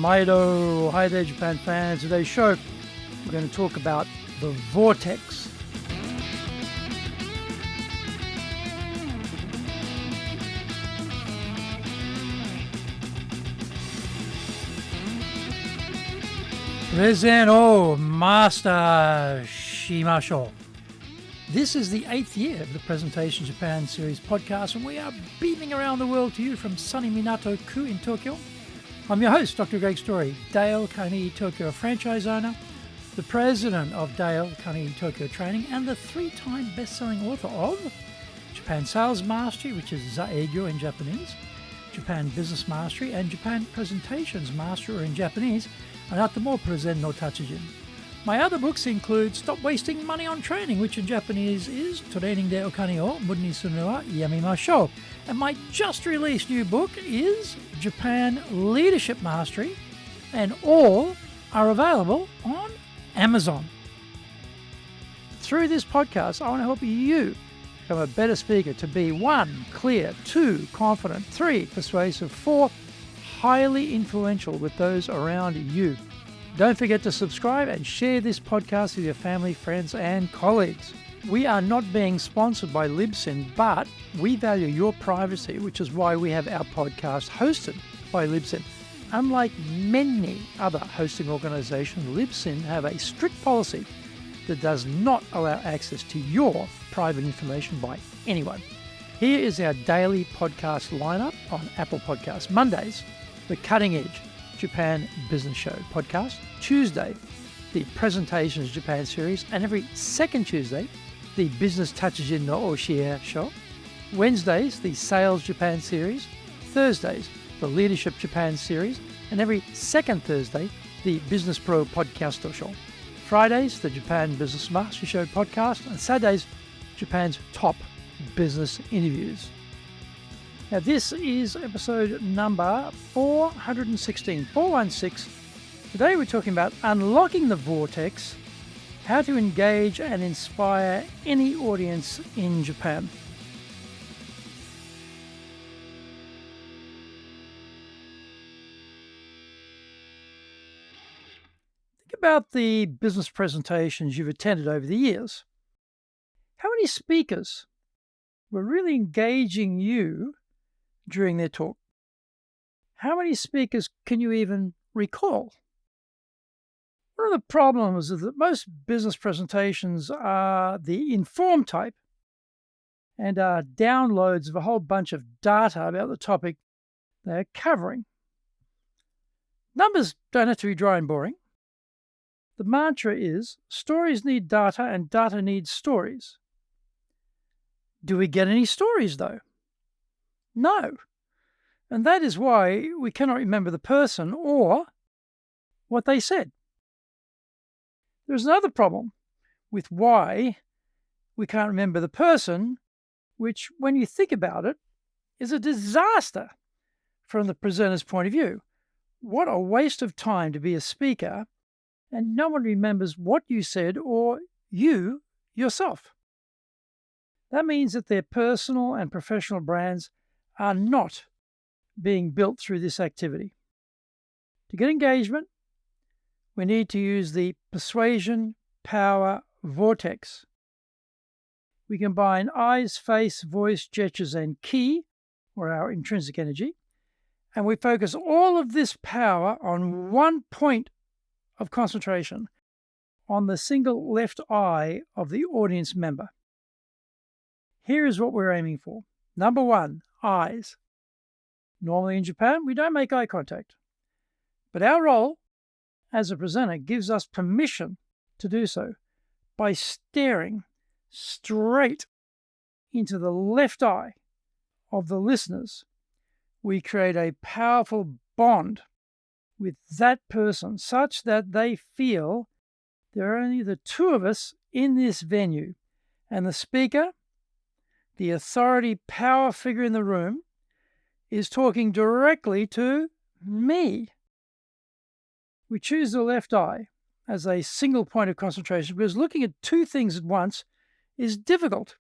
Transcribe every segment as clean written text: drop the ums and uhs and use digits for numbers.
Maido. Hi there, Japan fans. Today's show, we're going to talk about the vortex. Present, Master Shimashou. This is the 8th year of the Presentation Japan series podcast, and we are beaming around the world to you from sunny Minato-ku in Tokyo. I'm your host, Dr. Greg Story, Dale Carnegie Tokyo franchise owner, the president of Dale Carnegie Tokyo Training, and the 3-time best-selling author of Japan Sales Mastery, which is Zaegyo in Japanese, Japan Business Mastery, and Japan Presentations Mastery, or in Japanese, Anata Present no Tachijin. My other books include Stop Wasting Money on Training, which in Japanese is Training de Okane o Muda ni Suru no wa Yamimashou. And my just released new book is Japan Leadership Mastery, and all are available on Amazon. Through this podcast, I want to help you become a better speaker to be 1, clear, 2, confident, 3, persuasive, 4, highly influential with those around you. Don't forget to subscribe and share this podcast with your family, friends, and colleagues. We are not being sponsored by Libsyn, but we value your privacy, which is why we have our podcast hosted by Libsyn. Unlike many other hosting organizations, Libsyn have a strict policy that does not allow access to your private information by anyone. Here is our daily podcast lineup on Apple Podcasts. Mondays, the Cutting Edge Japan Business Show podcast. Tuesday, the Presentations Japan series, and every second Tuesday, the Business Tachijin no Oshie show. Wednesdays, the Sales Japan series. Thursdays, the Leadership Japan series, and every second Thursday, the Business Pro Podcasto show. Fridays, the Japan Business Mastery Show podcast, and Saturdays, Japan's top business interviews. Now, this is episode number 416. Today we're talking about unlocking the vortex, how to engage and inspire any audience in Japan. Think about the business presentations you've attended over the years. How many speakers were really engaging you during their talk? How many speakers can you even recall? One of the problems is that most business presentations are the informed type and are downloads of a whole bunch of data about the topic they're covering. Numbers don't have to be dry and boring. The mantra is stories need data and data needs stories. Do we get any stories though? No. And that is why we cannot remember the person or what they said. There's another problem with why we can't remember the person, which, when you think about it, is a disaster from the presenter's point of view. What a waste of time to be a speaker and no one remembers what you said or you yourself. That means that their personal and professional brands are not being built through this activity. To get engagement, we need to use the Persuasion Power Vortex. We combine eyes, face, voice, gestures, and ki, or our intrinsic energy, and we focus all of this power on one point of concentration, on the single left eye of the audience member. Here is what we're aiming for. Number 1, eyes. Normally in Japan, we don't make eye contact. But our role as a presenter gives us permission to do so by staring straight into the left eye of the listeners. We create a powerful bond with that person such that they feel there are only the two of us in this venue, and the speaker, the authority power figure in the room, is talking directly to me. We choose the left eye as a single point of concentration because looking at two things at once is difficult,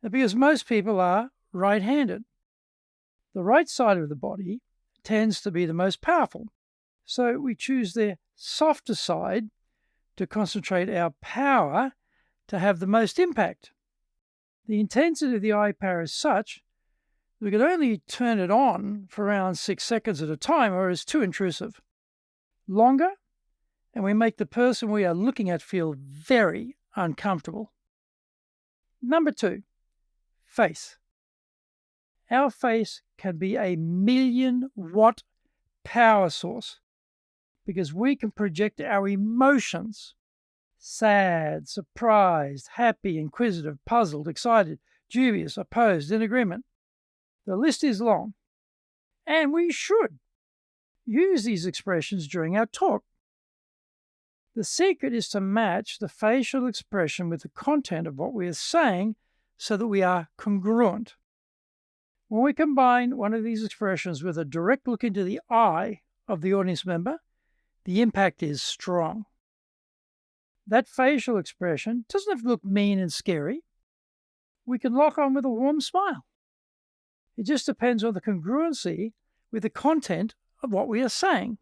because most people are right-handed. The right side of the body tends to be the most powerful. So we choose the softer side to concentrate our power to have the most impact. The intensity of the eye power is such that we can only turn it on for around 6 seconds at a time, or it's too intrusive. Longer, and we make the person we are looking at feel very uncomfortable. Number 2, face. Our face can be a 1,000,000-watt power source because we can project our emotions: sad, surprised, happy, inquisitive, puzzled, excited, dubious, opposed, in agreement. The list is long, and we should use these expressions during our talk. The secret is to match the facial expression with the content of what we are saying so that we are congruent. When we combine one of these expressions with a direct look into the eye of the audience member, the impact is strong. That facial expression doesn't have to look mean and scary. We can lock on with a warm smile. It just depends on the congruency with the content of what we are saying.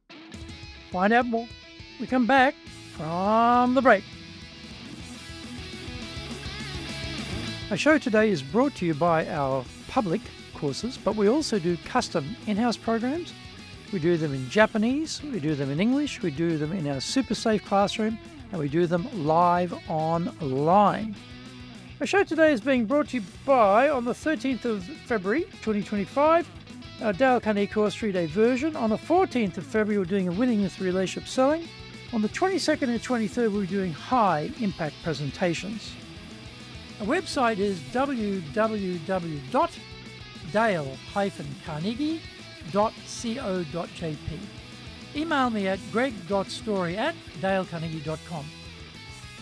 Find out more. We come back from the break. Our show today is brought to you by our public courses, but we also do custom in-house programs. We do them in Japanese, we do them in English, we do them in our super safe classroom, and we do them live online. Our show today is being brought to you by, on the 13th of February 2025, our Dale Carnegie course 3-day version. On the 14th of February, we're doing a Winning with Relationship Selling. On the 22nd and 23rd, we're doing high impact presentations. Our website is www.dale-carnegie.co.jp. Email me at greg.story@dalecarnegie.com.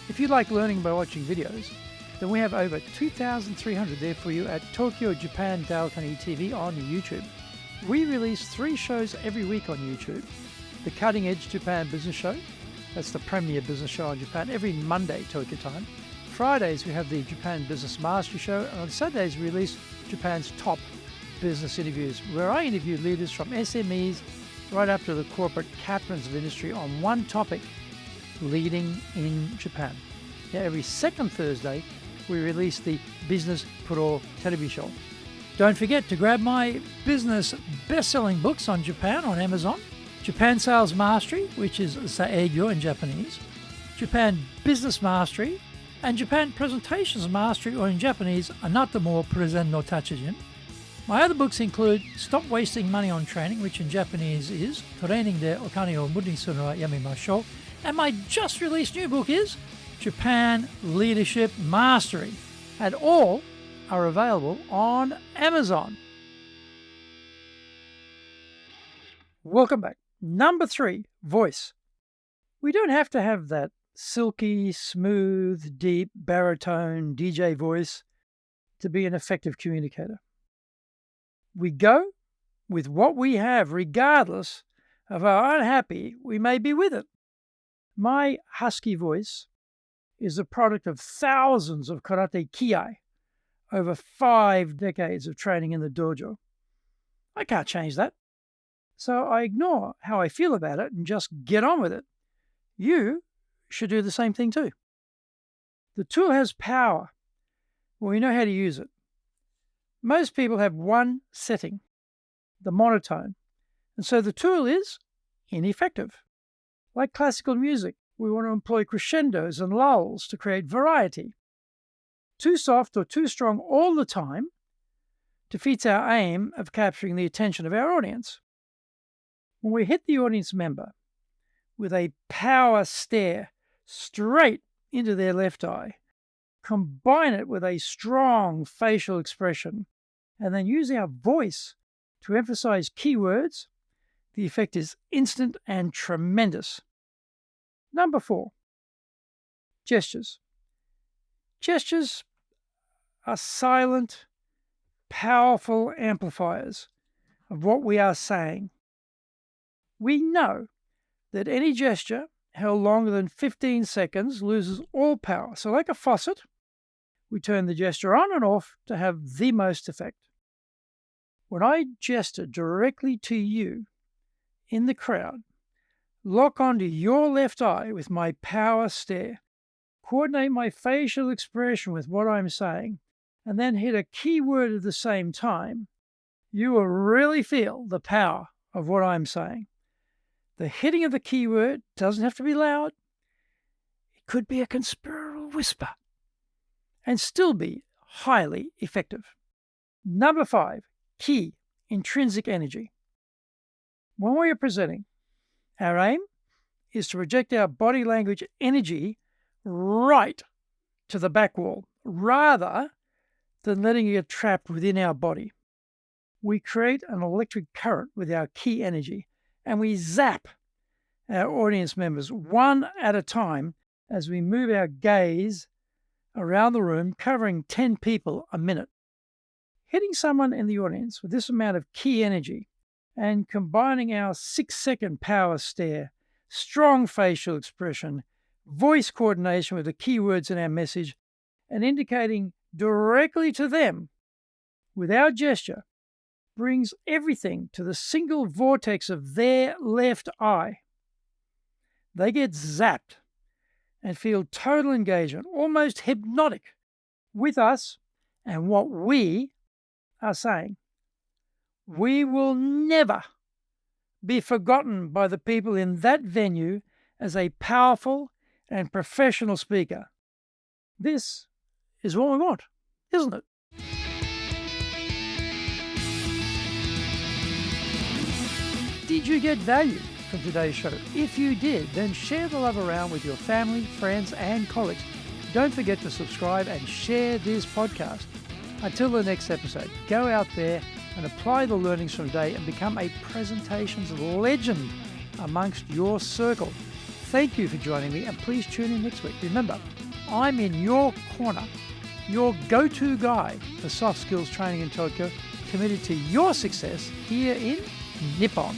If you like learning by watching videos, then we have over 2,300 there for you at Tokyo, Japan, Dale Carnegie TV on YouTube. We release 3 shows every week on YouTube. The Cutting Edge Japan Business Show, that's the premier business show in Japan, every Monday, Tokyo time. Fridays, we have the Japan Business Mastery Show, and on Saturdays, we release Japan's top business interviews, where I interview leaders from SMEs right up to the corporate captains of industry on one topic: leading in Japan. Now, every second Thursday, we release the Business Pro television show. Don't forget to grab my business best-selling books on Japan on Amazon: Japan Sales Mastery, which is Saegyo in Japanese, Japan Business Mastery, and Japan Presentations Mastery, or in Japanese, Anata mo Presen no Tachijin. My other books include Stop Wasting Money on Training, which in Japanese is Training de Okane o Muri Suru wa Yamemashou, and my just released new book is Japan Leadership Mastery, and all are available on Amazon. Welcome back. Number 3, voice. We don't have to have that silky, smooth, deep, baritone DJ voice to be an effective communicator. We go with what we have, regardless of how unhappy we may be with it. My husky voice is the product of thousands of karate kiai over 5 decades of training in the dojo. I can't change that. So I ignore how I feel about it and just get on with it. You should do the same thing too. The tool has power when we know how to use it. Most people have one setting, the monotone, and so the tool is ineffective. Like classical music, we want to employ crescendos and lulls to create variety. Too soft or too strong all the time defeats our aim of capturing the attention of our audience. When we hit the audience member with a power stare straight into their left eye, combine it with a strong facial expression, and then use our voice to emphasize keywords, the effect is instant and tremendous. Number 4, gestures. Gestures are silent, powerful amplifiers of what we are saying. We know that any gesture held longer than 15 seconds loses all power. So like a faucet, we turn the gesture on and off to have the most effect. When I gesture directly to you in the crowd, Lock onto your left eye with my power stare. Coordinate my facial expression with what I'm saying, and then hit a key word at the same time. You will really feel the power of what I'm saying. The hitting of the keyword doesn't have to be loud. It could be a conspiratorial whisper and still be highly effective. Number 5, key, intrinsic energy. When we are presenting, our aim is to project our body language energy right to the back wall rather than letting it get trapped within our body. We create an electric current with our key energy, and we zap our audience members one at a time as we move our gaze around the room, covering 10 people a minute. Hitting someone in the audience with this amount of key energy and combining our 6-second power stare, strong facial expression, voice coordination with the keywords in our message, and indicating directly to them with our gesture brings everything to the single vortex of their left eye. They get zapped and feel total engagement, almost hypnotic, with us and what we are saying. We will never be forgotten by the people in that venue as a powerful and professional speaker. This is what we want, isn't it? Did you get value from today's show? If you did, then share the love around with your family, friends, and colleagues. Don't forget to subscribe and share this podcast. Until the next episode, go out there and apply the learnings from today and become a presentations legend amongst your circle. Thank you for joining me, and please tune in next week. Remember, I'm in your corner, your go-to guy for soft skills training in Tokyo, committed to your success here in Nippon.